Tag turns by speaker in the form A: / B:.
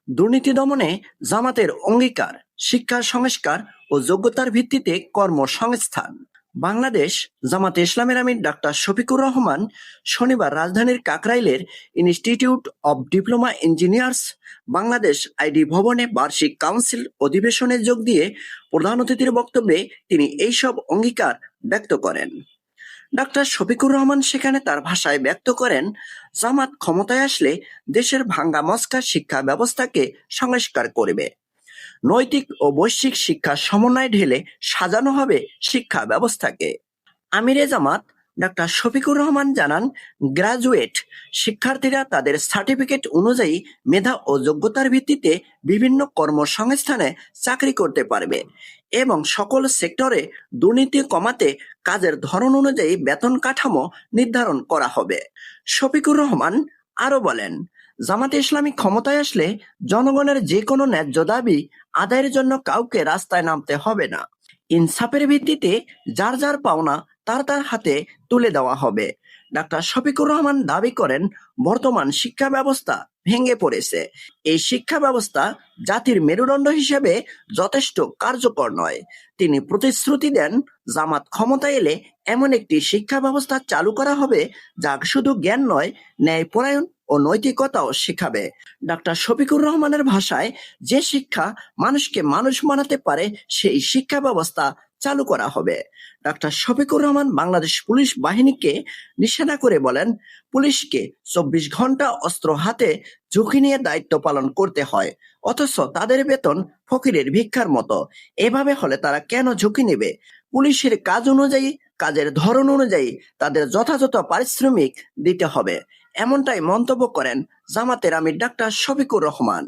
A: দুর্নীতি দমনে জামাতের অঙ্গীকার, শিক্ষা সংস্কার ও যোগ্যতার ভিত্তিতে কর্মসংস্থান। বাংলাদেশ জামাতে ইসলামের আমির ডাক্তার শফিকুর রহমান শনিবার রাজধানীর কাকরাইলের institute of diploma engineers Bangladesh ID ভবনে বার্ষিক কাউন্সিল অধিবেশনে যোগ দিয়ে প্রধান অতিথির বক্তব্যে তিনি এইসব অঙ্গীকার ব্যক্ত করেন। ডাক্তার শফিকুর রহমান সেখানে তার ভাষায় ব্যক্ত করেন, জামাত ক্ষমতায় আসলে দেশের ভাঙ্গা মস্কা শিক্ষা ব্যবস্থাকে সংস্কার করবে। নৈতিক ও বৈশ্বিক শিক্ষার সমন্বয় ঢেলে সাজানো হবে শিক্ষা ব্যবস্থাকে। আমিরে জামাত ডাক্তার শফিকুর রহমান জানান, গ্রাজুয়েট শিক্ষার্থীরা তাদের সার্টিফিকেট অনুযায়ী মেধা ও যোগ্যতার ভিত্তিতে বিভিন্ন কর্মসংস্থানে চাকরি করতে পারবে এবং সকল সেক্টরে দুর্নীতি কমাতে কাজের ধরন অনুযায়ী বেতন কাঠামো নির্ধারণ করা হবে। শফিকুর রহমান আরো বলেন, জামাতে ইসলামী ক্ষমতায় আসলে জনগণের যে কোনো ন্যায্য দাবি আদায়ের জন্য কাউকে রাস্তায় নামতে হবে না। ইনসাফের ভিত্তিতে যার যার পাওনা তার তার হাতে তুলে দেওয়া হবে। ডাক্তার শফিকুর রহমান দাবি করেন, বর্তমান শিক্ষা ব্যবস্থা ভেঙে পড়েছে। এই শিক্ষা ব্যবস্থা জাতির মেরুদণ্ড হিসেবে যথেষ্ট কার্যকর নয়। তিনি প্রতিশ্রুতি দেন, জামাত ক্ষমতায় এলে এমন একটি শিক্ষা ব্যবস্থা চালু করা হবে যা শুধু জ্ঞান নয়, ন্যায়পরায়ণ ও নৈতিকতাও শেখাবে। ডাক্তার শফিকুর রহমানের ভাষায়, যে শিক্ষা মানুষকে মানুষ বানাতে পারে সেই শিক্ষা ব্যবস্থা চালু করা হবে। ডাক্তার শফিকুর রহমান বাংলাদেশ পুলিশ বাহিনীকে নিশানা করে বলেন, পুলিশকে 24 ঘন্টা অস্ত্র হাতে ঝুঁকি নিয়ে দায়িত্ব পালন করতে হয়, অথচ তাদের বেতন ফকিরের ভিক্ষার মতো। এভাবে হলে তারা কেন ঝুঁকি নেবে? পুলিশের কাজ অনুযায়ী, কাজের ধরন অনুযায়ী তাদের যথাযথ পারিশ্রমিক দিতে হবে। এমনটাই মন্তব্য করেন জামাতের আমির ডাক্তার শফিকুর রহমান।